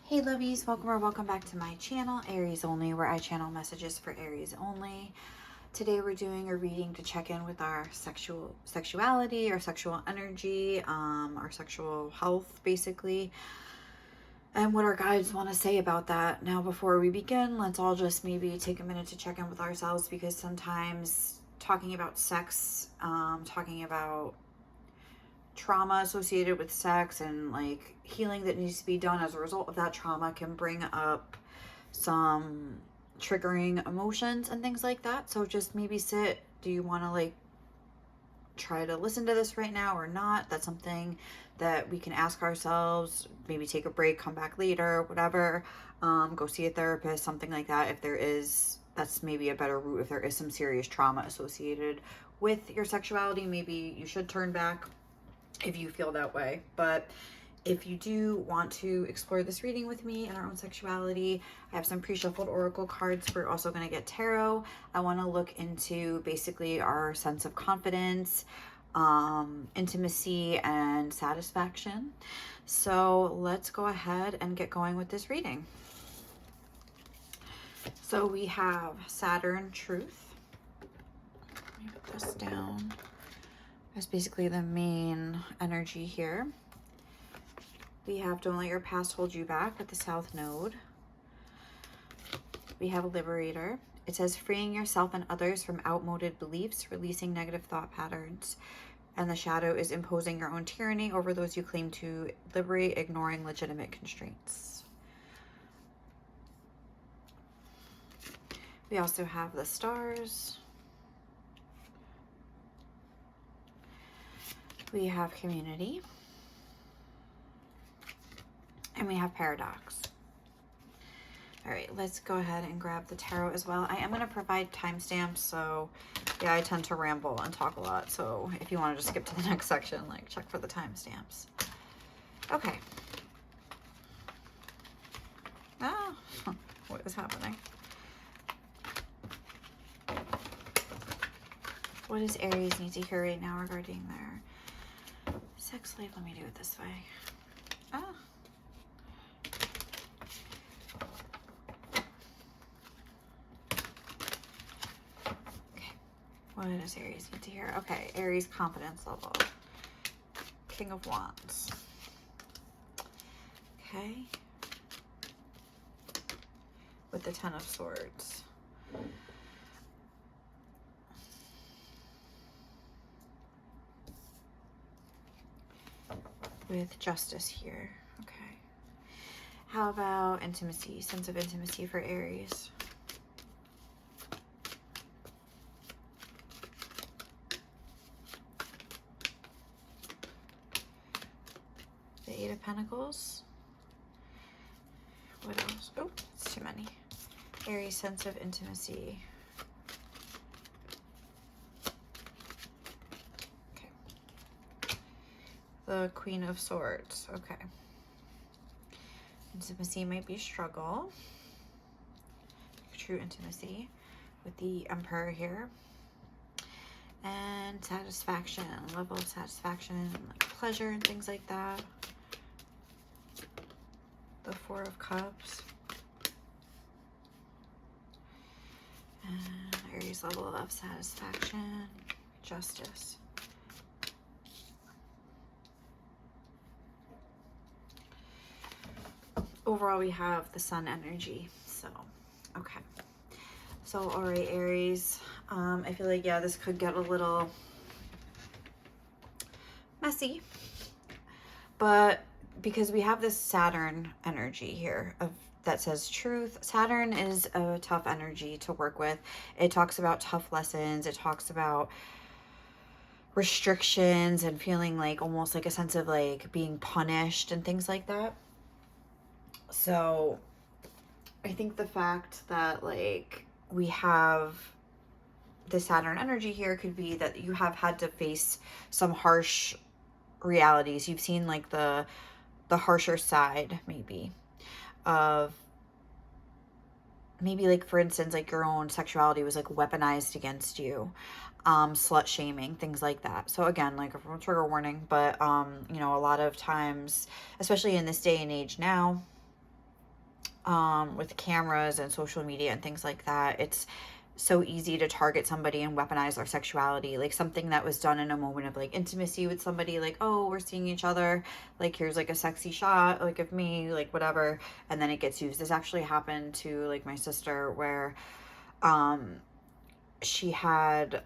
Hey lovies, welcome or welcome back to my channel, Aries Only, where I channel messages for Aries only. Today we're doing a reading to check in with our sexuality, our sexual energy, our sexual health, basically, and what our guides want to say about that. Now, before we begin, let's all just maybe take a minute to check in with ourselves, because sometimes talking about sex, talking about trauma associated with sex and like healing that needs to be done as a result of that trauma can bring up some triggering emotions and things like that. So just maybe sit. Do you want to like try to listen to this right now or not? That's something that we can ask ourselves. Maybe take a break, come back later, whatever. Go see a therapist, something like that. If there is, that's maybe a better route. If there is some serious trauma associated with your sexuality, maybe you should turn back if you feel that way. But if you do want to explore this reading with me and our own sexuality, I have some pre-shuffled oracle cards. We're also going to get tarot. I want to look into basically our sense of confidence, intimacy, and satisfaction. So let's go ahead and get going with this reading. So we have Saturn Truth. Let me put this down. That's basically the main energy here. We have Don't Let Your Past Hold You Back with the South Node. We have Liberator. It says freeing yourself and others from outmoded beliefs, releasing negative thought patterns. And the Shadow is imposing your own tyranny over those you claim to liberate, ignoring legitimate constraints. We also have the Stars. We have Community. And we have Paradox. All right, let's go ahead and grab the tarot as well. I am going to provide timestamps, so yeah, I tend to ramble and talk a lot. So if you want to just skip to the next section, like check for the timestamps. Okay. Ah, what is happening? What does Aries need to hear right now regarding their sex life? Let me do it this way. Ah. What does Aries need to hear? Okay, Aries confidence level. King of Wands. Okay. With the Ten of Swords. With Justice here. Okay. How about intimacy? Sense of intimacy for Aries. The Eight of Pentacles. What else? Oh, it's too many. Aries sense of intimacy. Okay. The Queen of Swords. Okay. Intimacy might be a struggle. True intimacy with the Emperor here. And satisfaction, level of satisfaction, like pleasure and things like that. The Four of Cups. And Aries level of satisfaction, Justice. Overall, we have the Sun energy. So, okay. So, all right, Aries. I feel like, yeah, this could get a little messy. But because we have this Saturn energy here that says truth. Saturn is a tough energy to work with. It talks about tough lessons. It talks about restrictions and feeling like almost like a sense of like being punished and things like that. So I think the fact that like we have the Saturn energy here could be that you have had to face some harsh realities. You've seen like the harsher side maybe of maybe like, for instance, like your own sexuality was like weaponized against you, slut shaming, things like that. So again, like a trigger warning, but you know, a lot of times, especially in this day and age now, with cameras and social media and things like that, it's so easy to target somebody and weaponize their sexuality. Like something that was done in a moment of like intimacy with somebody, like, oh, we're seeing each other, like here's like a sexy shot like of me, like whatever, and then it gets used. This actually happened to like my sister, where she had,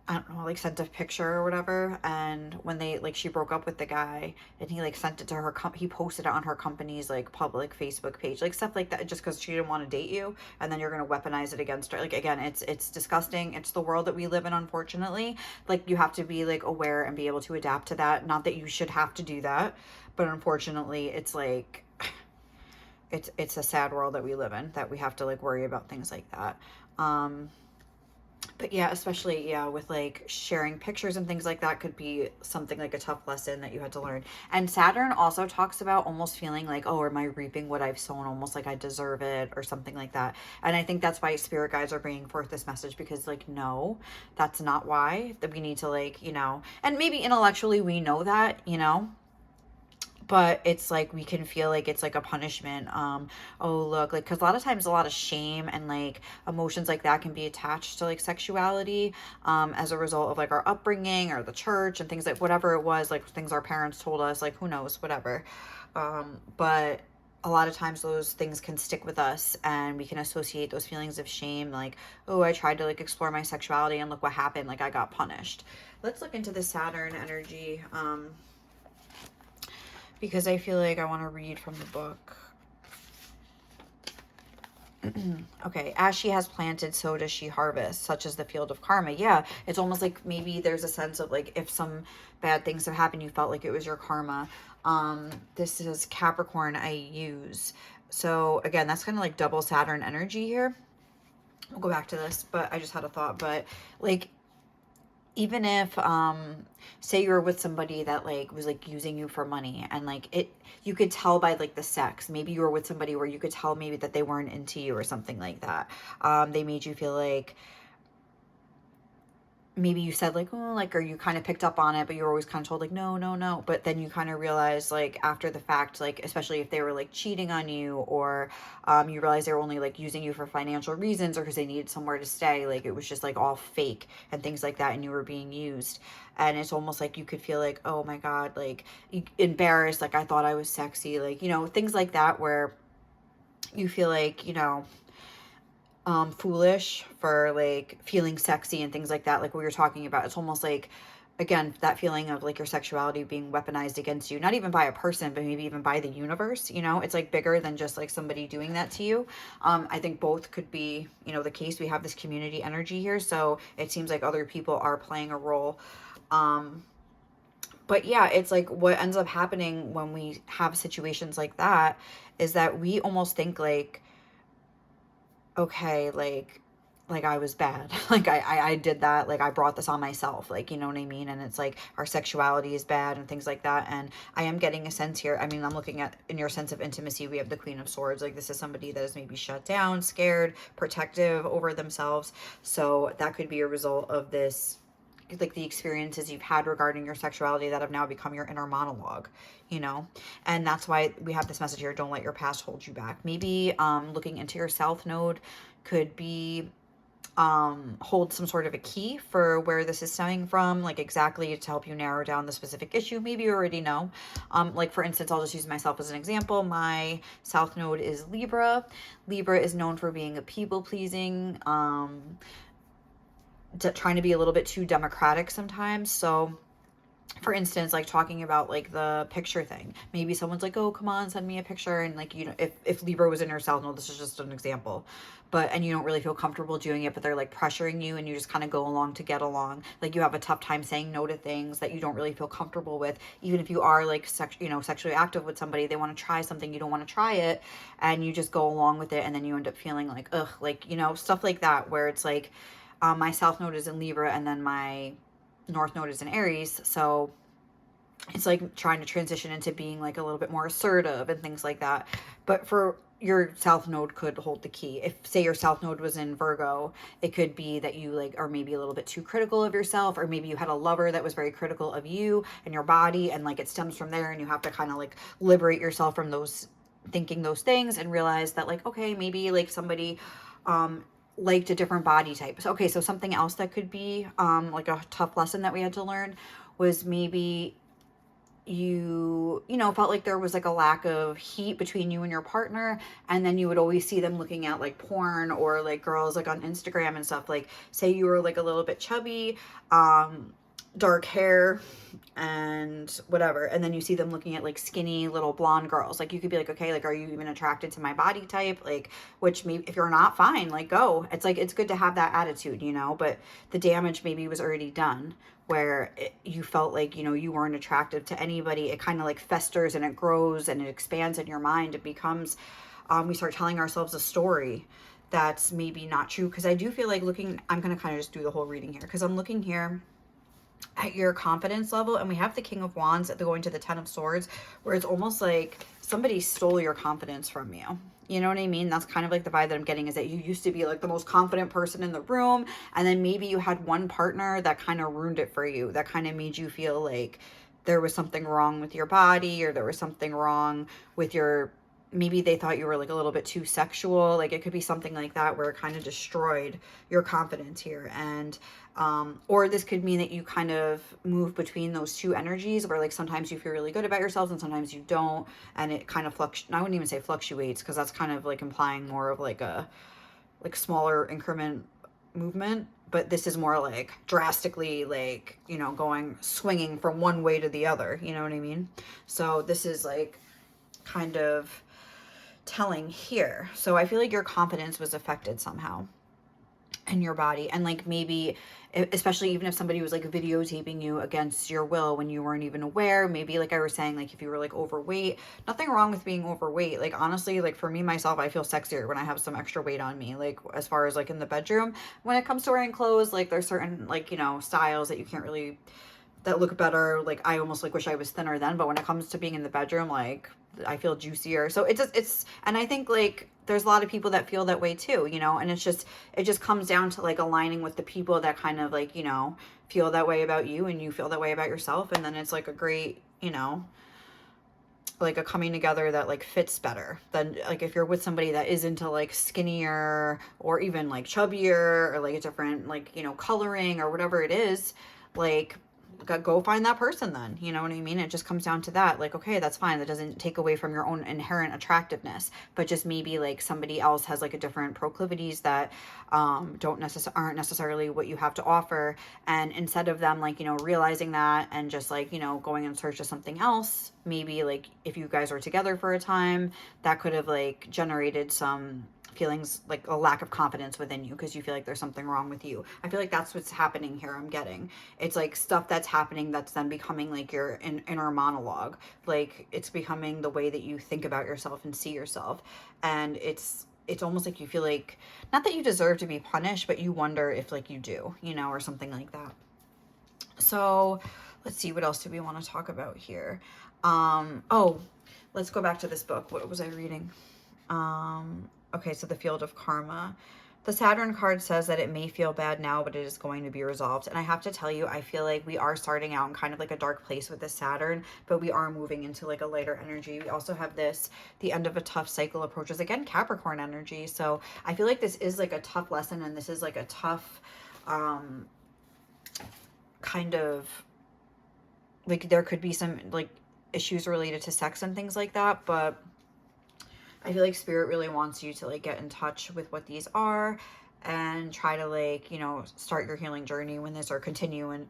I don't know, like sent a picture or whatever, and when they like she broke up with the guy, and he like sent it to her he posted it on her company's like public Facebook page, like stuff like that, just because she didn't want to date you, and then you're gonna weaponize it against her. Like again, it's disgusting. It's the world that we live in, unfortunately. Like you have to be like aware and be able to adapt to that. Not that you should have to do that, but unfortunately it's like it's a sad world that we live in, that we have to like worry about things like that. But yeah, especially, yeah, with like sharing pictures and things like that could be something like a tough lesson that you had to learn. And Saturn also talks about almost feeling like, oh, am I reaping what I've sown? Almost like I deserve it or something like that. And I think that's why spirit guides are bringing forth this message, because like, no, that's not why. That we need to like, and maybe intellectually we know that, but it's like we can feel like it's like a punishment. Oh look, like, because a lot of times a lot of shame and like emotions like that can be attached to like sexuality, as a result of like our upbringing or the church and things, like whatever it was, like things our parents told us, like who knows, whatever. But a lot of times those things can stick with us, and we can associate those feelings of shame, like, oh, I tried to like explore my sexuality and look what happened, like I got punished. Let's look into the Saturn energy, because I feel like I want to read from the book. Okay, as she has planted, so does she harvest, such as the field of karma. Yeah, it's almost like maybe there's a sense of like, if some bad things have happened, you felt like it was your karma. This is Capricorn, I use. So again, that's kind of like double Saturn energy here. We'll go back to this, but I just had a thought. But like, even if say you were with somebody that like was like using you for money, and like you could tell by like the sex, maybe you were with somebody where you could tell maybe that they weren't into you or something like that. They made you feel like, maybe you said like, oh, like, or you kind of picked up on it, but you were always kind of told like, no, no, no. But then you kind of realize like after the fact, like especially if they were like cheating on you, or you realize they were only like using you for financial reasons, or because they needed somewhere to stay, like it was just like all fake and things like that, and you were being used. And it's almost like you could feel like, oh my God, like embarrassed, like I thought I was sexy, like, things like that, where you feel like, foolish for like feeling sexy and things like that, like what you're talking about. It's almost like, again, that feeling of like your sexuality being weaponized against you, not even by a person, but maybe even by the universe. It's like bigger than just like somebody doing that to you. I think both could be, the case. We have this community energy here, so it seems like other people are playing a role. But yeah, it's like what ends up happening when we have situations like that is that we almost think like, okay, like I was bad. Like I did that. Like I brought this on myself. Like, you know what I mean? And it's like our sexuality is bad and things like that. And I am getting a sense here. I mean, I'm looking at, in your sense of intimacy, we have the Queen of Swords. Like this is somebody that is maybe shut down, scared, protective over themselves. So that could be a result of this, like the experiences you've had regarding your sexuality that have now become your inner monologue, and that's why we have this message here. Don't let your past hold you back. Maybe looking into your South Node could be hold some sort of a key for where this is stemming from, like exactly to help you narrow down the specific issue. Maybe you already know. Like for instance, I'll just use myself as an example. My South Node is Libra. Libra is known for being a people pleasing, trying to be a little bit too democratic sometimes. So for instance, like talking about like the picture thing, maybe someone's like, oh, come on, send me a picture. And like, if Libra was in your South Node, this is just an example, and you don't really feel comfortable doing it, but they're like pressuring you and you just kind of go along to get along. Like you have a tough time saying no to things that you don't really feel comfortable with. Even if you are like, sexually active with somebody, they want to try something, you don't want to try it, and you just go along with it. And then you end up feeling like, ugh, like, stuff like that, where it's like, my South Node is in Libra, and then my North Node is in Aries. So it's like trying to transition into being like a little bit more assertive and things like that. But for your South Node could hold the key. If say your South Node was in Virgo, it could be that you like are maybe a little bit too critical of yourself, or maybe you had a lover that was very critical of you and your body, and like it stems from there, and you have to kind of like liberate yourself from those thinking those things and realized that like, okay, maybe like somebody liked a different body type. So, okay, so something else that could be like a tough lesson that we had to learn was maybe you know, felt like there was like a lack of heat between you and your partner, and then you would always see them looking at like porn or like girls like on Instagram and stuff. Like say you were like a little bit chubby, dark hair and whatever, and then you see them looking at like skinny little blonde girls. Like you could be like, okay, like are you even attracted to my body type? Like, which maybe if you're not, fine, like go. It's like it's good to have that attitude, you know, but the damage maybe was already done where you felt like, you know, you weren't attractive to anybody. It kind of like festers and it grows and it expands in your mind. It becomes we start telling ourselves a story that's maybe not true. Because I do feel like looking, I'm going to kind of just do the whole reading here because I'm looking here at your confidence level, and we have the King of Wands going to the Ten of Swords, where it's almost like somebody stole your confidence from you. You know what I mean? That's kind of like the vibe that I'm getting, is that you used to be like the most confident person in the room, and then maybe you had one partner that kind of ruined it for you, that kind of made you feel like there was something wrong with your body, or there was something wrong with your, maybe they thought you were like a little bit too sexual. Like it could be something like that where it kind of destroyed your confidence here. And or this could mean that you kind of move between those two energies where like sometimes you feel really good about yourselves and sometimes you don't, and it kind of I wouldn't even say fluctuates, because that's kind of like implying more of like a like smaller increment movement, but this is more like drastically, like, you know, going swinging from one way to the other, you know what I mean? So this is like kind of telling here. So I feel like your confidence was affected somehow in your body, and like maybe especially even if somebody was like videotaping you against your will when you weren't even aware. Maybe like I was saying, like if you were like overweight, nothing wrong with being overweight. Like honestly, like for me myself, I feel sexier when I have some extra weight on me. Like as far as like in the bedroom, when it comes to wearing clothes, like there's certain like, you know, styles that you can't really, that look better. Like I almost like wish I was thinner then, but when it comes to being in the bedroom, like I feel juicier. So it just, it's, and I think like there's a lot of people that feel that way too, you know, and it's just, it just comes down to like aligning with the people that kind of like, you know, feel that way about you and you feel that way about yourself. And then it's like a great, you know, like a coming together that like fits better than like if you're with somebody that is into like skinnier or even like chubbier or like a different like, you know, coloring or whatever it is. Like go find that person then, you know what I mean? It just comes down to that, like, okay, that's fine, that doesn't take away from your own inherent attractiveness, but just maybe like somebody else has like a different proclivities that aren't necessarily what you have to offer, and instead of them like, you know, realizing that and just like, you know, going in search of something else, maybe like if you guys were together for a time, that could have like generated some feelings like a lack of confidence within you because you feel like there's something wrong with you. I feel like that's what's happening here. I'm getting it's like stuff that's happening that's then becoming like your inner monologue. Like it's becoming the way that you think about yourself and see yourself, and it's almost like you feel like not that you deserve to be punished, but you wonder if like you do, you know, or something like that. So let's see, what else do we want to talk about here? Oh, let's go back to this book. What was I reading? Okay, so the Field of Karma. The Saturn card says that it may feel bad now, but it is going to be resolved. And I have to tell you, I feel like we are starting out in kind of like a dark place with this Saturn, but we are moving into like a lighter energy. We also have this, the end of a tough cycle approaches, again, Capricorn energy. So I feel like this is like a tough lesson, and this is like a tough kind of like, there could be some like issues related to sex and things like that, but I feel like Spirit really wants you to like get in touch with what these are and try to like, you know, start your healing journey when this, or continue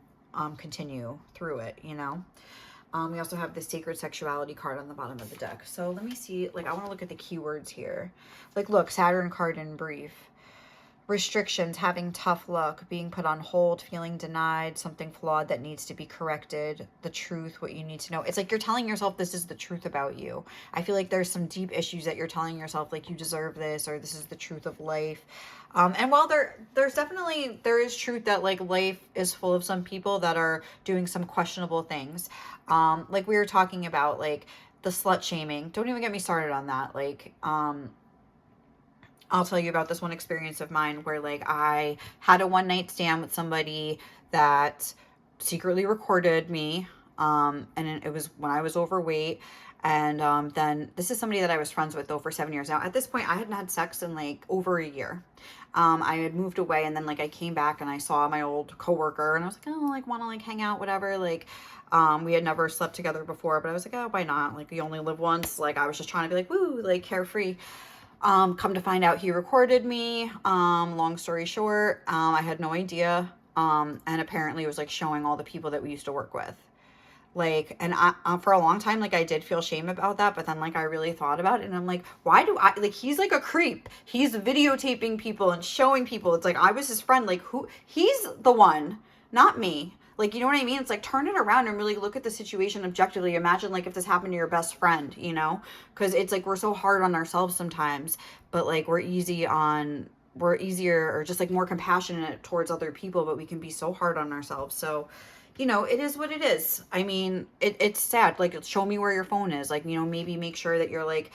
through it, you know. We also have the Sacred Sexuality card on the bottom of the deck. So let me see, like I want to look at the keywords here. Like look, Saturn card in brief. Restrictions, having tough luck, being put on hold, feeling denied, something flawed that needs to be corrected, the truth, what you need to know. It's like you're telling yourself this is the truth about you. I feel like there's some deep issues that you're telling yourself, like you deserve this, or this is the truth of life. And while there's definitely, there is truth that like life is full of some people that are doing some questionable things. Like we were talking about, like the slut shaming. Don't even get me started on that. Like, I'll tell you about this one experience of mine where like I had a one night stand with somebody that secretly recorded me. And it was when I was overweight, And then this is somebody that I was friends with though for 7 years now. At this point, I hadn't had sex in like over a year. I had moved away, and then like I came back and I saw my old coworker, and I was like, oh, like want to like hang out, whatever. Like, we had never slept together before, but I was like, oh, why not? Like, you only live once. Like, I was just trying to be like, woo, like carefree. Come to find out, he recorded me. Long story short, I had no idea. And apparently it was like showing all the people that we used to work with. Like, and for a long time, like I did feel shame about that, but then like I really thought about it, and I'm like, why do I, like, he's like a creep. He's videotaping people and showing people. It's like, I was his friend. Like, who, he's the one, not me. Like, you know what I mean? It's like, turn it around and really look at the situation objectively. Imagine like if this happened to your best friend, you know? Because it's like we're so hard on ourselves sometimes, but like we're easier or just like more compassionate towards other people, but we can be so hard on ourselves. So, you know, it is what it is. I mean, it's sad. Like, show me where your phone is. Like, you know, maybe make sure that you're like,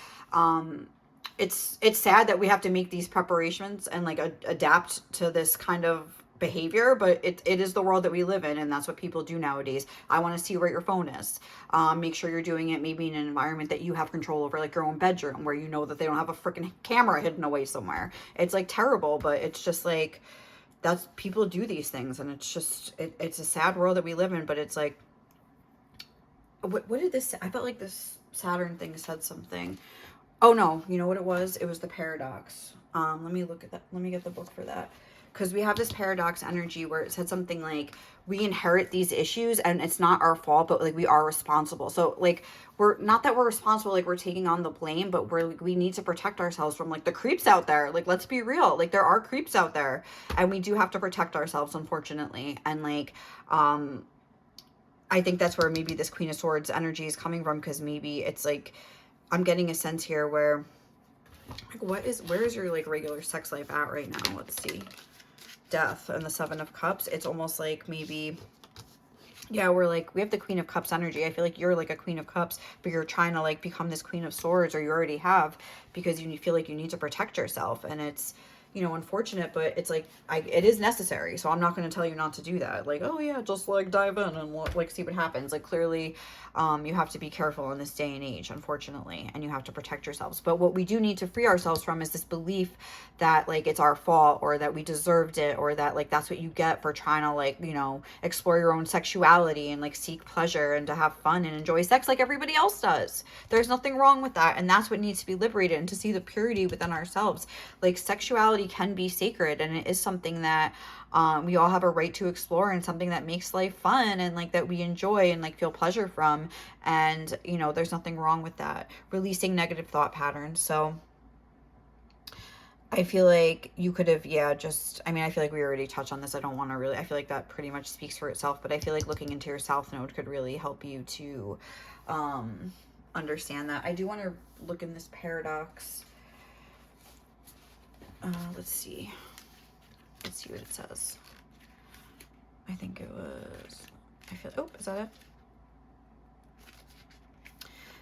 it's sad that we have to make these preparations and like adapt to this kind of behavior, but it is the world that we live in, and that's what people do nowadays. I want to see where your phone is. Make sure you're doing it maybe in an environment that you have control over, like your own bedroom, where you know that they don't have a freaking camera hidden away somewhere. It's like terrible, but it's just like, that's, people do these things, and it's just it's a sad world that we live in. But it's like, what did this, I felt like this Saturn thing said something. Oh no, you know what it was the paradox. Let me look at that, let me get the book for that, because we have this paradox energy where it said something like, we inherit these issues and it's not our fault, but like we are responsible. So like, we're not that we're responsible, like we're taking on the blame, but we're like, we need to protect ourselves from like the creeps out there. Like, let's be real, like there are creeps out there, and we do have to protect ourselves, unfortunately. And like, I think that's where maybe this Queen of Swords energy is coming from, because maybe it's like, I'm getting a sense here where like, where is your like regular sex life at right now? Let's see. Death and the Seven of Cups. It's almost like maybe, yeah, we're like, we have the Queen of Cups energy. I feel like you're like a Queen of Cups, but you're trying to like become this Queen of Swords, or you already have, because you feel like you need to protect yourself. And it's, you know, unfortunate, but it's like, it is necessary. So I'm not going to tell you not to do that. Like, oh yeah, just like dive in and like see what happens. Like, clearly, you have to be careful in this day and age, unfortunately, and you have to protect yourselves. But what we do need to free ourselves from is this belief that like it's our fault, or that we deserved it, or that like that's what you get for trying to like, you know, explore your own sexuality and like seek pleasure and to have fun and enjoy sex like everybody else does. There's nothing wrong with that, and that's what needs to be liberated, and to see the purity within ourselves. Like, sexuality can be sacred, and it is something that we all have a right to explore, and something that makes life fun, and like that we enjoy and like feel pleasure from. And you know, there's nothing wrong with that. Releasing negative thought patterns. So I feel like you could have, yeah, just, I mean, I feel like we already touched on this. I don't want to really, I feel like that pretty much speaks for itself, but I feel like looking into your South Node could really help you to understand that. I do want to look in this paradox. Let's see what it says. I think it was, I feel, oh, is that it?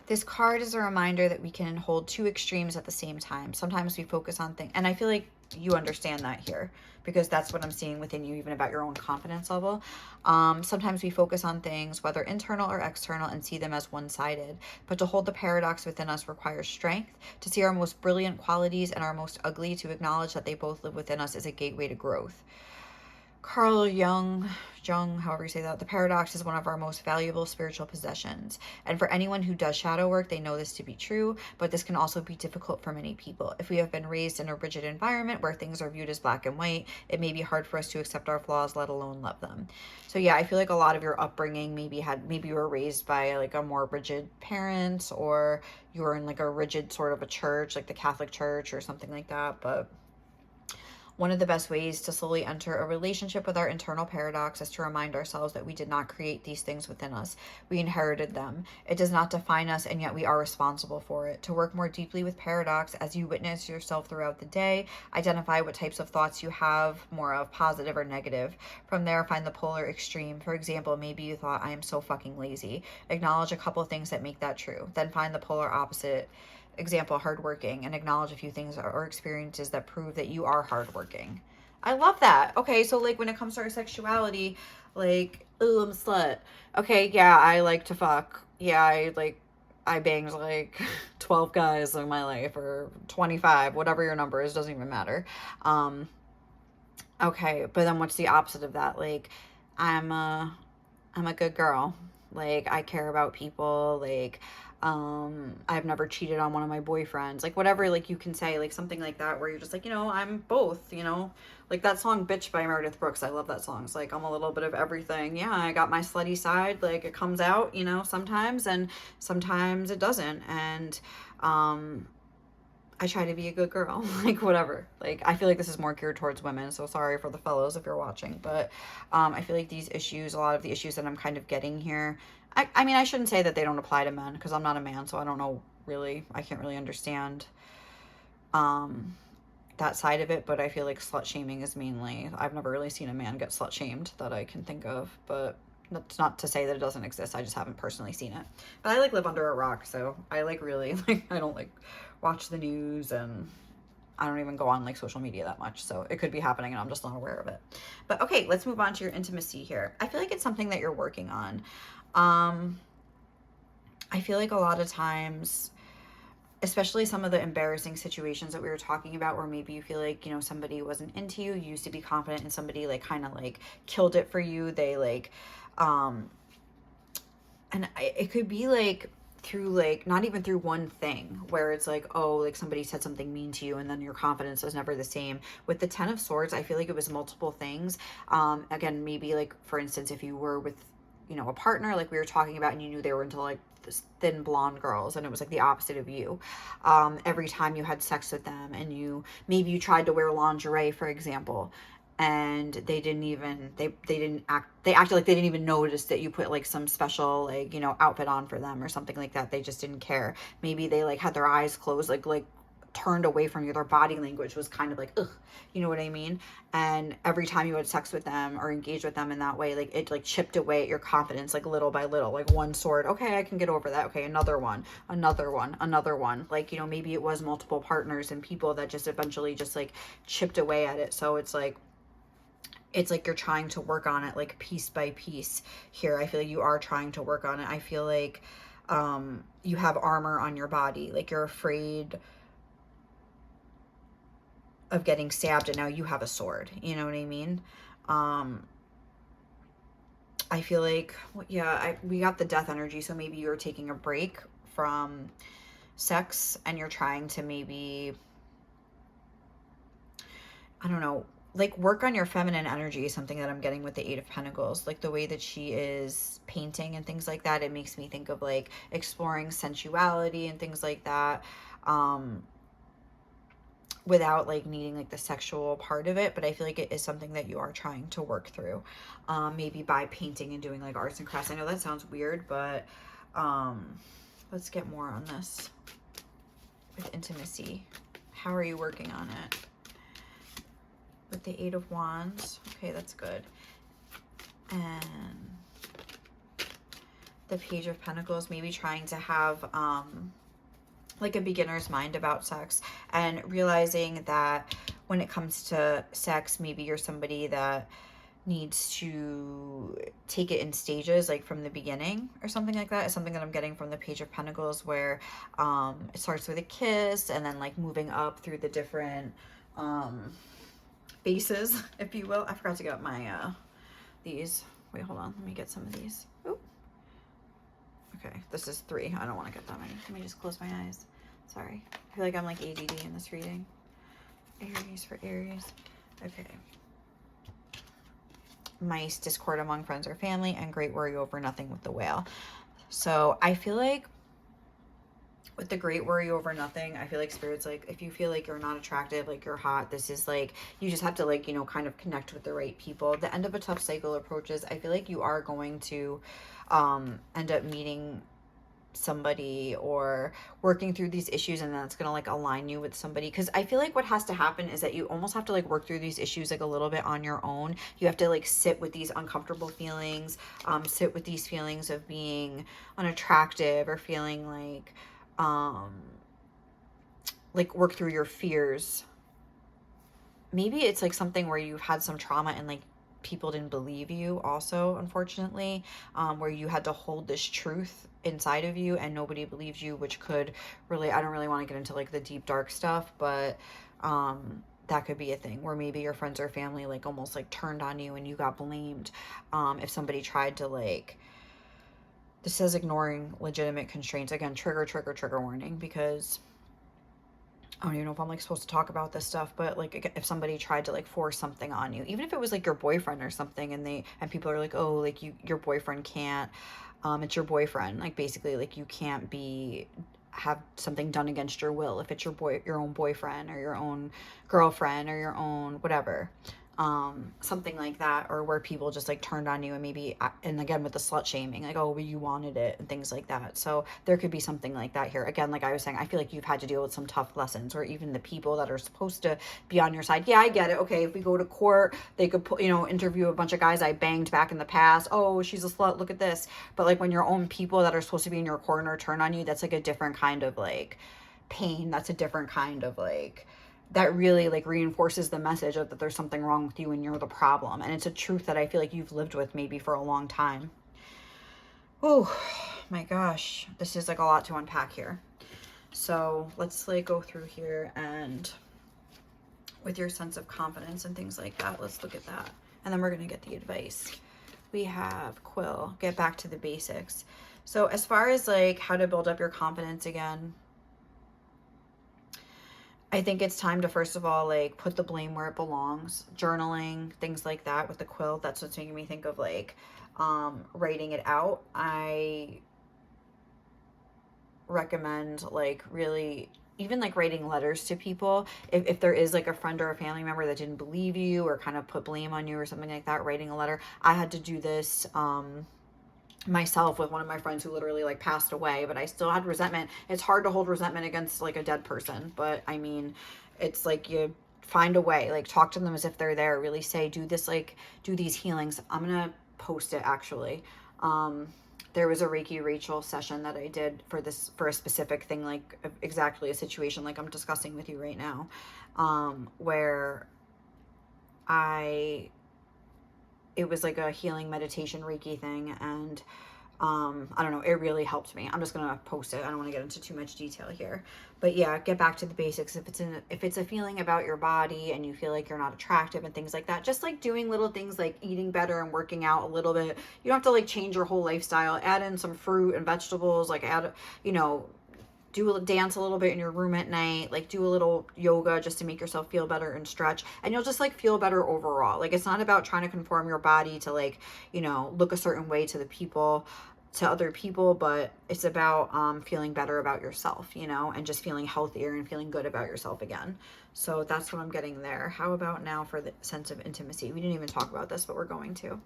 This card is a reminder that we can hold two extremes at the same time. Sometimes we focus on things, and I feel like you understand that here, because that's what I'm seeing within you, even about your own confidence level. Sometimes we focus on things, whether internal or external, and see them as one-sided. But to hold the paradox within us requires strength. To see our most brilliant qualities and our most ugly, to acknowledge that they both live within us, is a gateway to growth. Carl Jung, however you say that, the paradox is one of our most valuable spiritual possessions. And for anyone who does shadow work, they know this to be true, but this can also be difficult for many people. If we have been raised in a rigid environment where things are viewed as black and white, it may be hard for us to accept our flaws, let alone love them. So yeah, I feel like a lot of your upbringing maybe you were raised by like a more rigid parent, or you were in like a rigid sort of a church, like the Catholic Church or something like that. But one of the best ways to slowly enter a relationship with our internal paradox is to remind ourselves that we did not create these things within us. We inherited them. It does not define us, and yet we are responsible for it. To work more deeply with paradox, as you witness yourself throughout the day, identify what types of thoughts you have more of, positive or negative. From there, find the polar extreme. For example, maybe you thought, I am so fucking lazy. Acknowledge a couple of things that make that true. Then find the polar opposite. Example, hardworking, and acknowledge a few things or experiences that prove that you are hardworking. I love that. Okay, so like when it comes to our sexuality, like, oh, I'm a slut. Okay, yeah, I like to fuck. Yeah, I like I banged like 12 guys in my life, or 25, whatever your number is, doesn't even matter. Okay, but then what's the opposite of that? Like, I'm a I'm a good girl. Like, I care about people. Like, I've never cheated on one of my boyfriends. Like, whatever, like, you can say, like, something like that, where you're just like, I'm both, Like, that song, Bitch by Meredith Brooks. I love that song. It's like, I'm a little bit of everything. Yeah, I got my slutty side. Like, it comes out, sometimes, and sometimes it doesn't. And, I try to be a good girl, like, whatever. Like, I feel like this is more geared towards women, so sorry for the fellows if you're watching. But I feel like these issues, a lot of the issues that I'm kind of getting here, I mean, I shouldn't say that they don't apply to men, because I'm not a man, so I don't know really, I can't really understand that side of it. But I feel like slut shaming is mainly, I've never really seen a man get slut shamed that I can think of, but that's not to say that it doesn't exist. I just haven't personally seen it. But I like live under a rock, so I like really like, I don't like watch the news, and I don't even go on like social media that much. So it could be happening and I'm just not aware of it. But okay, let's move on to your intimacy here. I feel like it's something that you're working on. I feel like a lot of times, especially some of the embarrassing situations that we were talking about, where maybe you feel like, somebody wasn't into you, you used to be confident, and somebody like kind of like killed it for you. They like, and it could be like through like, not even through one thing, where it's like, oh, like somebody said something mean to you and then your confidence was never the same. With the 10 of Swords, I feel like it was multiple things. Again, maybe like, for instance, if you were with, a partner like we were talking about, and you knew they were into like this thin blonde girls, and it was like the opposite of you. Every time you had sex with them, and maybe you tried to wear lingerie, for example, and they acted like they didn't even notice that you put like some special like outfit on for them or something like that. They just didn't care. Maybe they like had their eyes closed, like turned away from you. Their body language was kind of like, ugh, you know what I mean? And every time you had sex with them or engaged with them in that way, like it like chipped away at your confidence, like little by little. Like one sword, okay, I can get over that. Okay, another one, another one, another one. Like, maybe it was multiple partners and people that just eventually just like chipped away at it. So it's like you're trying to work on it like piece by piece here. I feel like you are trying to work on it. I feel like you have armor on your body. Like, you're afraid of getting stabbed, and now you have a sword. You know what I mean? I feel like, yeah, we got the death energy. So maybe you're taking a break from sex, and you're trying to maybe, I don't know, like work on your feminine energy is something that I'm getting with the 8 of Pentacles. Like the way that she is painting and things like that, it makes me think of like exploring sensuality and things like that, without like needing like the sexual part of it. But I feel like it is something that you are trying to work through, maybe by painting and doing like arts and crafts. I know that sounds weird, but let's get more on this with intimacy. How are you working on it? With the 8 of Wands. Okay, that's good. And the Page of Pentacles, maybe trying to have like a beginner's mind about sex, and realizing that when it comes to sex, maybe you're somebody that needs to take it in stages, like from the beginning or something like that. Is something that I'm getting from the Page of Pentacles, where it starts with a kiss and then like moving up through the different bases, if you will. I forgot to get my these. Wait, hold on, let me get some of these. Ooh. Okay, this is 3. I don't want to get that many. Let me just close my eyes. Sorry, I feel like I'm like ADD in this reading. Aries for Aries. Okay. Mice, discord among friends or family, and great worry over nothing with the Whale. So I feel like with the great worry over nothing, I feel like Spirit's like, if you feel like you're not attractive, like you're hot, this is like, you just have to like, kind of connect with the right people. The end of a tough cycle approaches. I feel like you are going to end up meeting somebody or working through these issues, and that's gonna like align you with somebody. Because I feel like what has to happen is that you almost have to like work through these issues like a little bit on your own. You have to like sit with these uncomfortable feelings, sit with these feelings of being unattractive, or feeling like work through your fears. Maybe it's like something where you've had some trauma and like people didn't believe you also, unfortunately, where you had to hold this truth inside of you and nobody believes you, which could really, I don't really want to get into like the deep dark stuff, but that could be a thing where maybe your friends or family like almost like turned on you and you got blamed if somebody tried to like, this says ignoring legitimate constraints. Again, trigger warning, because I don't even know if I'm like supposed to talk about this stuff, but like if somebody tried to like force something on you, even if it was like your boyfriend or something, and people are like, oh, like your boyfriend can't, it's your boyfriend, like basically like you can't have something done against your will if it's your own boyfriend or your own girlfriend or your own whatever, something like that, or where people just like turned on you and maybe, and again with the slut shaming, like, oh, well, you wanted it and things like that. So there could be something like that here. Again, like I was saying, I feel like you've had to deal with some tough lessons, or even the people that are supposed to be on your side. Yeah, I get it. Okay, if we go to court, they could put, interview a bunch of guys I banged back in the past. Oh, she's a slut, look at this. But like when your own people that are supposed to be in your corner turn on you, that's like a different kind of like pain. That's a different kind of like, that really like reinforces the message of that there's something wrong with you and you're the problem. And it's a truth that I feel like you've lived with maybe for a long time. Oh my gosh, this is like a lot to unpack here. So let's like go through here, and with your sense of confidence and things like that, let's look at that. And then we're going to get the advice. We have Quill, get back to the basics. So as far as like how to build up your confidence again, I think it's time to, first of all, like put the blame where it belongs. Journaling, things like that with the quill. That's what's making me think of like writing it out. I recommend like really even like writing letters to people. If there is like a friend or a family member that didn't believe you or kind of put blame on you or something like that, writing a letter. I had to do this myself with one of my friends who literally like passed away, but I still had resentment. It's hard to hold resentment against like a dead person, but I mean, it's like you find a way, like talk to them as if they're there, really say, do this, like do these healings. I'm gonna post it actually. There was a Reiki Rachel session that I did for a specific thing, like exactly a situation like I'm discussing with you right now, where it was like a healing meditation Reiki thing, and I don't know, it really helped me. I'm just gonna post it. I don't want to get into too much detail here, but yeah, get back to the basics. If it's a feeling about your body and you feel like you're not attractive and things like that, just like doing little things like eating better and working out a little bit. You don't have to like change your whole lifestyle. Add in some fruit and vegetables, like dance a little bit in your room at night, like do a little yoga just to make yourself feel better and stretch, and you'll just like feel better overall. Like it's not about trying to conform your body to like, look a certain way to other people, but it's about feeling better about yourself, and just feeling healthier and feeling good about yourself again. So that's what I'm getting there. How about now for the sense of intimacy? We didn't even talk about this, but we're going to.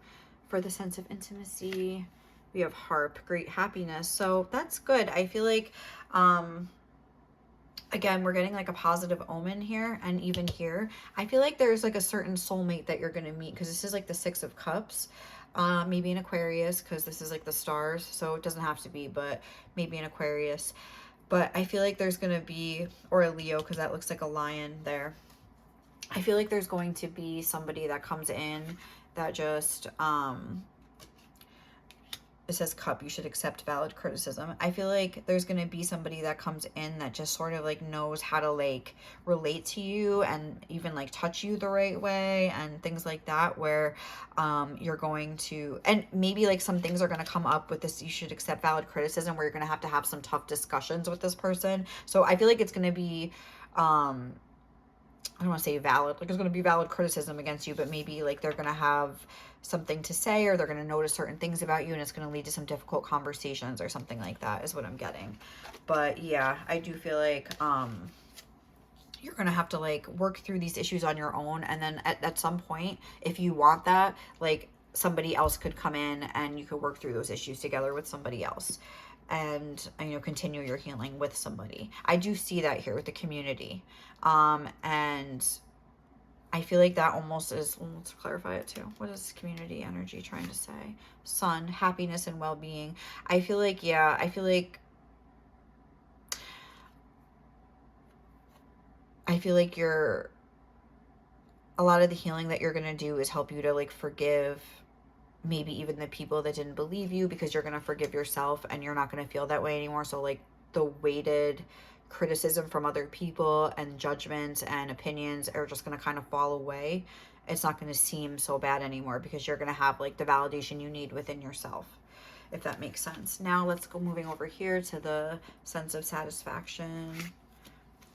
For the sense of intimacy, we have harp, great happiness. So that's good. I feel like again, we're getting like a positive omen here. And even here, I feel like there's like a certain soulmate that you're going to meet, because this is like the 6 of Cups. Maybe an Aquarius, because this is like the stars, so it doesn't have to be, but maybe an Aquarius. But I feel like there's going to be, or a Leo, because that looks like a lion there. I feel like there's going to be somebody that comes in that just it says cup, you should accept valid criticism. I feel like there's going to be somebody that comes in that just sort of like knows how to like relate to you and even like touch you the right way and things like that, where you're going to, and maybe like some things are going to come up with this, you should accept valid criticism, where you're going to have some tough discussions with this person. So I feel like it's going to be I don't want to say valid, like there's going to be valid criticism against you, but maybe like they're going to have something to say, or they're going to notice certain things about you, and it's going to lead to some difficult conversations or something like that is what I'm getting. But yeah, I do feel like you're going to have to like work through these issues on your own. And then at some point, if you want that, like somebody else could come in and you could work through those issues together with somebody else, and continue your healing with somebody. I do see that here with the community. And I feel like that almost is, well, let's clarify it too. What is community energy trying to say? Sun, happiness and well-being. I feel like, yeah, a lot of the healing that you're going to do is help you to like forgive maybe even the people that didn't believe you, because you're going to forgive yourself and you're not going to feel that way anymore. So like the weighted criticism from other people and judgments and opinions are just going to kind of fall away. It's not going to seem so bad anymore because you're going to have like the validation you need within yourself, if that makes sense. Now let's go moving over here to the sense of satisfaction.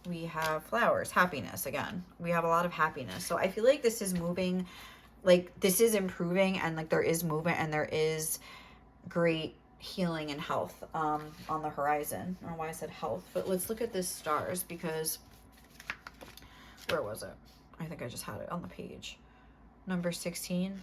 We have flowers, happiness again. We have a lot of happiness. So I feel like this is moving, like this is improving, and like there is movement and there is great healing and health on the horizon. I don't know why I said health, but let's look at this stars, because where was it? I think I just had it on the page. Number 16.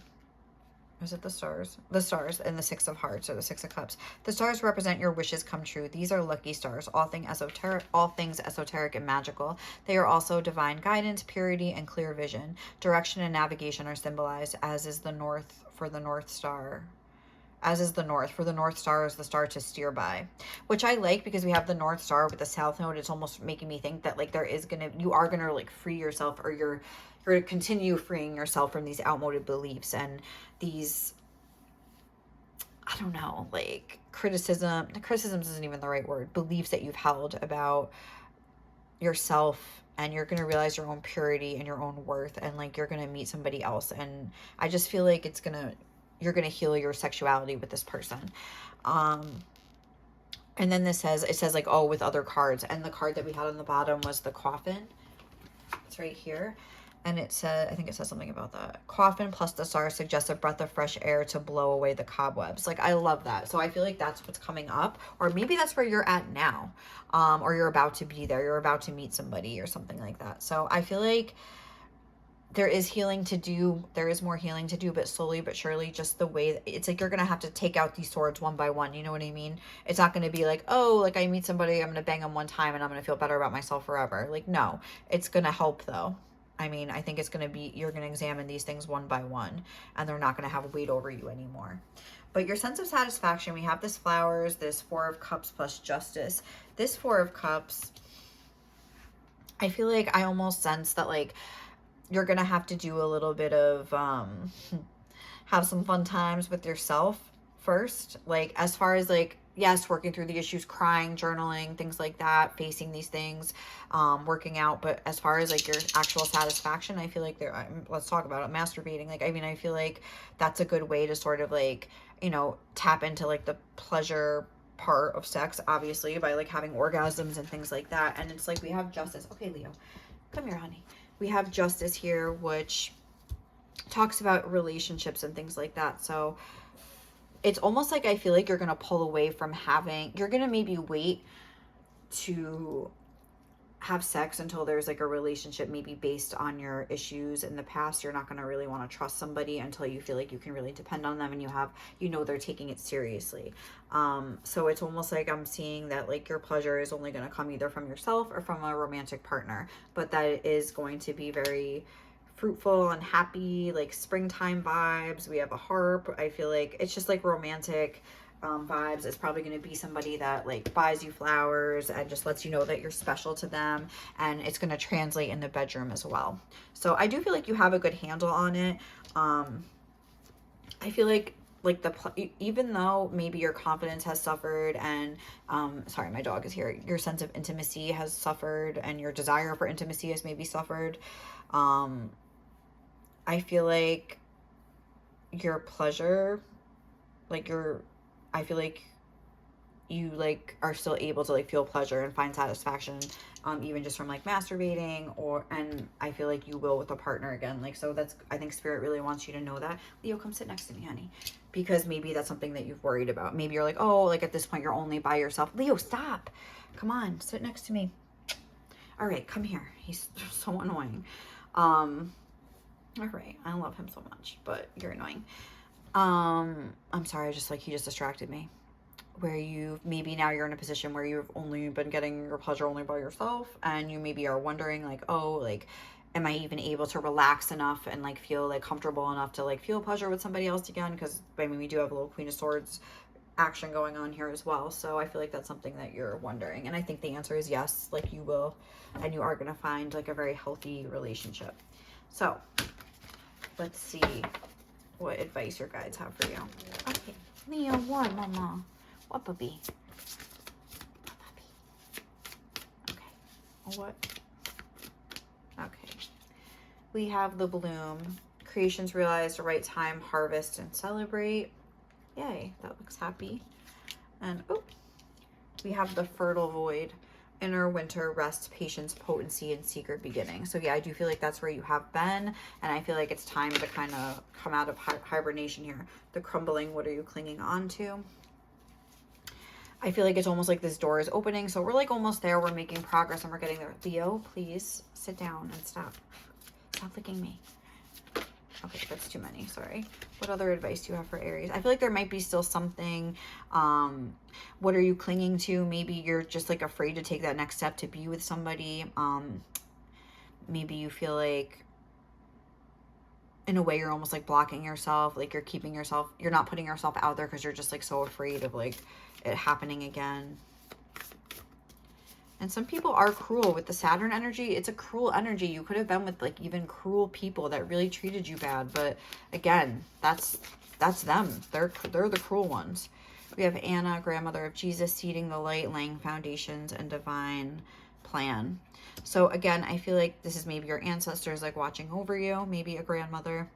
Is it the stars? The stars and the 6 of hearts, or the 6 of cups. The stars represent your wishes come true. These are lucky stars, all things esoteric and magical. They are also divine guidance, purity, and clear vision. Direction and navigation are symbolized, as is the north for the North Star. As is the north. For the North Star is the star to steer by, which I like, because we have the North Star with the South Node. It's almost making me think that like you are gonna like free yourself, or you're going to continue freeing yourself from these outmoded beliefs and these, I don't know, like criticism isn't even the right word, beliefs that you've held about yourself, and you're going to realize your own purity and your own worth, and like you're going to meet somebody else. And I just feel like you're going to heal your sexuality with this person. And then it says like, oh, with other cards, and the card that we had on the bottom was the coffin. It's right here. And it said, I think it says something about that. Coffin plus the stars suggests a breath of fresh air to blow away the cobwebs. Like, I love that. So I feel like that's what's coming up. Or maybe that's where you're at now. Or you're about to be there. You're about to meet somebody or something like that. So I feel like there is healing to do. There is more healing to do, but slowly but surely, just the way it's like you're going to have to take out these swords one by one. You know what I mean? It's not going to be like, oh, like I meet somebody, I'm going to bang them one time and I'm going to feel better about myself forever. Like, no, it's going to help though. I mean, I think it's going to be, you're going to examine these things one by one, and they're not going to have weight over you anymore. But your sense of satisfaction, we have this flowers, this 4 of cups plus justice. This 4 of cups, I feel like I almost sense that like you're going to have to do a little bit of, have some fun times with yourself first. Like as far as like, yes, working through the issues, crying, journaling, things like that, facing these things, working out. But as far as like your actual satisfaction, I feel like let's talk about it, masturbating. Like, I mean, I feel like that's a good way to sort of like, you know, tap into like the pleasure part of sex, obviously, by like having orgasms and things like that. And it's like, we have justice. Okay, Leo, come here, honey. We have justice here, which talks about relationships and things like that. So it's almost like I feel like you're going to pull away from you're going to maybe wait to have sex until there's like a relationship maybe based on your issues in the past. You're not going to really want to trust somebody until you feel like you can really depend on them and you know they're taking it seriously. So it's almost like I'm seeing that like your pleasure is only going to come either from yourself or from a romantic partner, but that it is going to be very fruitful and happy, like springtime vibes. We have a harp. I feel like it's just like romantic vibes. It's probably going to be somebody that like buys you flowers and just lets you know that you're special to them, and it's going to translate in the bedroom as well. So I do feel like you have a good handle on it. I feel like even though maybe your confidence has suffered and sorry, my dog is here, your sense of intimacy has suffered and your desire for intimacy has maybe suffered, I feel like your pleasure, I feel like you like are still able to like feel pleasure and find satisfaction, even just from like masturbating, and I feel like you will with a partner again. Like, so I think spirit really wants you to know that. Leo, come sit next to me, honey, because maybe that's something that you've worried about. Maybe you're like, oh, like at this point you're only by yourself. Leo, stop. Come on, sit next to me. All right, come here. He's so annoying. All right, I love him so much, but you're annoying. I'm sorry, he just distracted me. Where maybe now you're in a position where you've only been getting your pleasure only by yourself, and you maybe are wondering like, oh, like, am I even able to relax enough and like feel like comfortable enough to like feel pleasure with somebody else again? Because I mean, we do have a little Queen of Swords action going on here as well. So I feel like that's something that you're wondering. And I think the answer is yes, like you will, and you are going to find like a very healthy relationship. So let's see. what advice your guides have for you. Okay, Leo, what, mama? What, puppy? What, puppy? Okay, what? Okay. We have the bloom. Creations realized, the right time, harvest and celebrate. Yay, that looks happy. And, oh, we have the fertile void. Inner winter, rest, patience, potency, and secret beginning. So yeah, I do feel like that's where you have been, and I feel like it's time to kind of come out of hibernation here. The crumbling, what are you clinging on to? I feel like it's almost like this door is opening, so we're like almost there. We're making progress, and we're getting there. Leo, please sit down and stop licking me. Okay, that's too many, sorry. What other advice do you have for Aries? I feel like there might be still something, what are you clinging to? Maybe you're just like afraid to take that next step to be with somebody. Maybe you feel like in a way you're almost like blocking yourself, like you're keeping yourself, you're not putting yourself out there because you're just like so afraid of like it happening again. And some people are cruel with the Saturn energy. It's a cruel energy. You could have been with like even cruel people that really treated you bad. But again, that's them. They're the cruel ones. We have Anna, grandmother of Jesus, seeding the light, laying foundations and divine plan. So again, I feel like this is maybe your ancestors like watching over you, maybe a grandmother.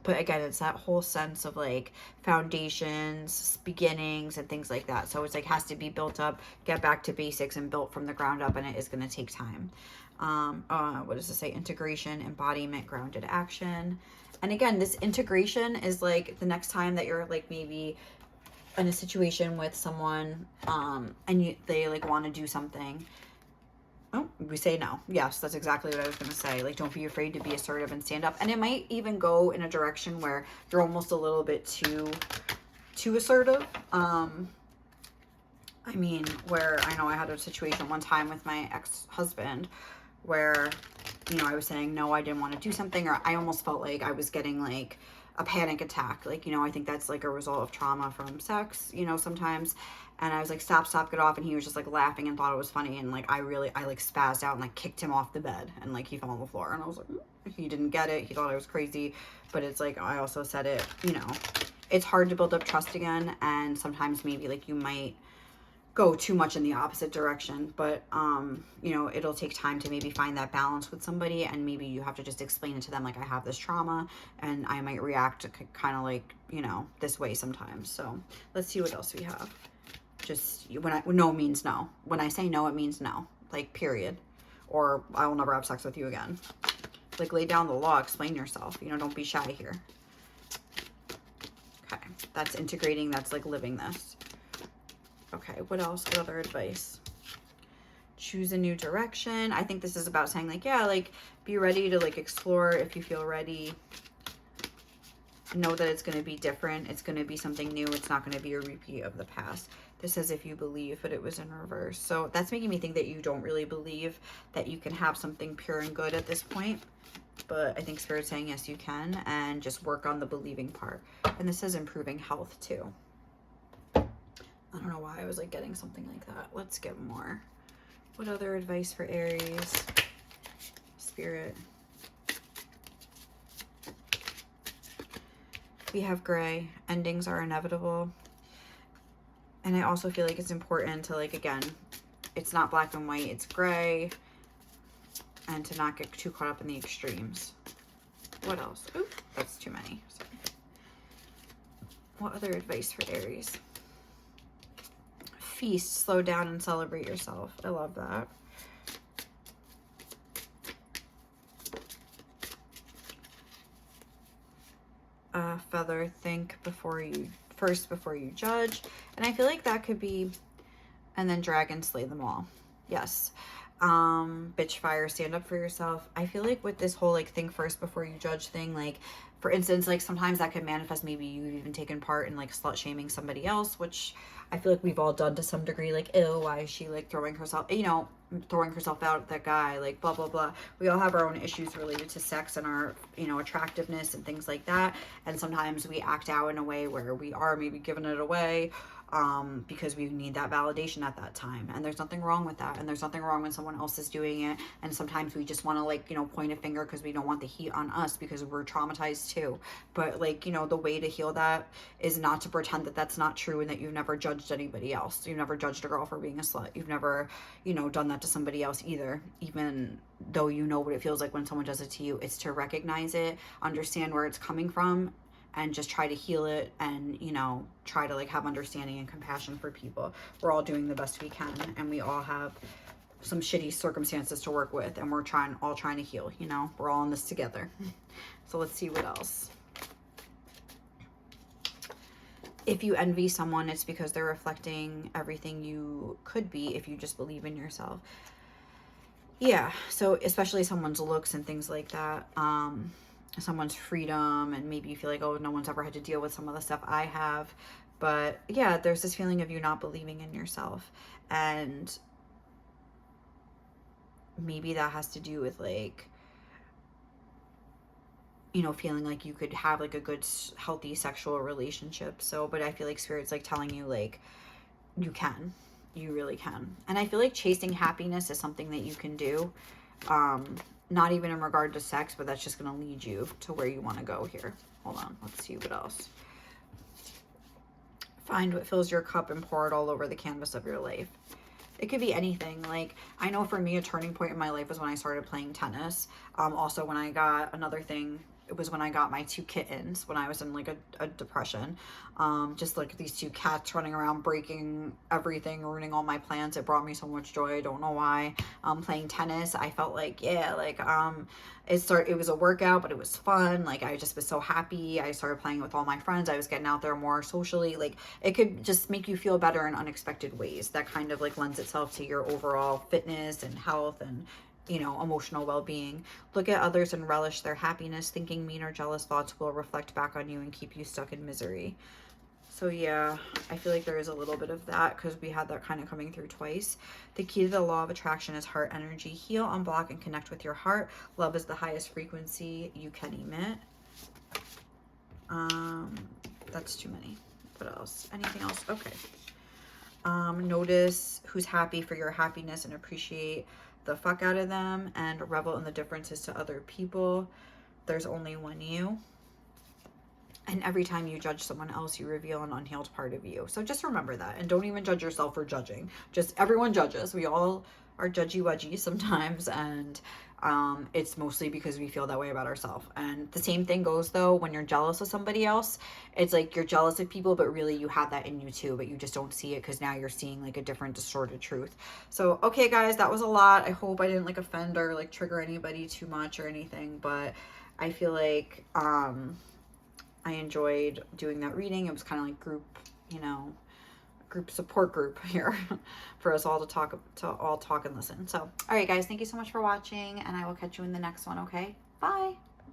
But again, it's that whole sense of like foundations, beginnings, and things like that. So it's like has to be built up, get back to basics and built from the ground up, and it is going to take time. What does it say? Integration, embodiment, grounded action. And again, this integration is like the next time that you're like maybe in a situation with someone and they like want to do something. Oh, we say no. Yes, that's exactly what I was going to say. Like, don't be afraid to be assertive and stand up. And it might even go in a direction where you're almost a little bit too assertive. I mean, where I know I had a situation one time with my ex-husband where, you know, I was saying, no, I didn't want to do something, or I almost felt like I was getting like a panic attack. Like, you know, I think that's like a result of trauma from sex, you know, sometimes. And I was like, stop, get off. And he was just like laughing and thought it was funny. And like, I like spazzed out and like kicked him off the bed. And like, he fell on the floor. And I was like, he didn't get it. He thought I was crazy. But it's like, I also said it, you know, it's hard to build up trust again. And sometimes maybe like you might go too much in the opposite direction. But, you know, it'll take time to maybe find that balance with somebody. And maybe you have to just explain it to them. Like, I have this trauma and I might react kind of like, you know, this way sometimes. So let's see what else we have. Just when no means no. When I say no, it means no. Like, period. Or I will never have sex with you again. Like, lay down the law. Explain yourself. You know, don't be shy here. Okay. That's integrating. That's like living this. Okay. What else? What other advice? Choose a new direction. I think this is about saying like, yeah, like be ready to like explore if you feel ready. Know that it's going to be different. It's going to be something new. It's not going to be a repeat of the past. This says if you believe, but it was in reverse. So that's making me think that you don't really believe that you can have something pure and good at this point. But I think Spirit's saying yes, you can, and just work on the believing part. And this says improving health too. I don't know why I was like getting something like that. Let's get more. What other advice for Aries? Spirit. We have gray. Endings are inevitable. And I also feel like it's important to like, again, it's not black and white, it's gray. And to not get too caught up in the extremes. What else? Oop, that's too many. Sorry. What other advice for Aries? Feast, slow down and celebrate yourself. I love that. Feather, think before you judge. And I feel like that could be, and then dragon, slay them all. Yes. Bitch fire, stand up for yourself. I feel like with this whole like think first before you judge thing, like for instance, like sometimes that could manifest, maybe you've even taken part in like slut shaming somebody else, which I feel like we've all done to some degree. Like, ew, why is she like throwing herself, you know, throwing herself out at that guy, like blah blah blah. We all have our own issues related to sex and our, you know, attractiveness and things like that. And sometimes we act out in a way where we are maybe giving it away, because we need that validation at that time. And there's nothing wrong with that. And there's nothing wrong when someone else is doing it. And sometimes we just want to, like, you know, point a finger because we don't want the heat on us because we're traumatized too. But, like, you know, the way to heal that is not to pretend that that's not true and that you've never judged anybody else. You've never judged a girl for being a slut. You've never, you know, done that to somebody else either, even though you know what it feels like when someone does it to you. It's to recognize it, understand where it's coming from, and just try to heal it, and, you know, try to, like, have understanding and compassion for people. We're all doing the best we can, and we all have some shitty circumstances to work with, and we're all trying to heal, you know. We're all in this together. So let's see what else. If you envy someone, it's because they're reflecting everything you could be if you just believe in yourself. Yeah, so especially someone's looks and things like that, someone's freedom, and maybe you feel like, oh, no one's ever had to deal with some of the stuff I have. But yeah, there's this feeling of you not believing in yourself, and maybe that has to do with, like, you know, feeling like you could have, like, a good, healthy sexual relationship. So, but I feel like Spirit's, like, telling you, like, you can. You really can. And I feel like chasing happiness is something that you can do. Not even in regard to sex, but that's just going to lead you to where you want to go here. Hold on. Let's see what else. Find what fills your cup and pour it all over the canvas of your life. It could be anything. Like, I know for me, a turning point in my life was when I started playing tennis. Also, when I got another thing, it was when I got my 2 kittens, when I was in, like, a depression. Just, like, these 2 cats running around, breaking everything, ruining all my plans. It brought me so much joy. I don't know why. Playing tennis, I felt like, yeah, like, it was a workout, but it was fun. Like, I just was so happy. I started playing with all my friends. I was getting out there more socially. Like, it could just make you feel better in unexpected ways. That kind of, like, lends itself to your overall fitness and health and, you know, emotional well-being. Look at others and relish their happiness. Thinking mean or jealous thoughts will reflect back on you and keep you stuck in misery. So yeah, I feel like there is a little bit of that because we had that kind of coming through twice. The key to the law of attraction is heart energy. Heal, unblock, and connect with your heart. Love is the highest frequency you can emit. That's too many. What else? Anything else? Okay. Notice who's happy for your happiness and appreciate the fuck out of them, and revel in the differences to other people. There's only one you. And every time you judge someone else, you reveal an unhealed part of you. So just remember that. And don't even judge yourself for judging. Just everyone judges. We all are judgy-wudgy sometimes. And it's mostly because we feel that way about ourselves. And the same thing goes, though, when you're jealous of somebody else. It's like you're jealous of people, but really you have that in you too. But you just don't see it because now you're seeing, like, a different distorted truth. So, okay, guys, that was a lot. I hope I didn't, like, offend or, like, trigger anybody too much or anything. But I feel like I enjoyed doing that reading. It was kind of like group, you know, group support group here for us all to talk and listen. So, all right, guys, thank you so much for watching, and I will catch you in the next one, okay?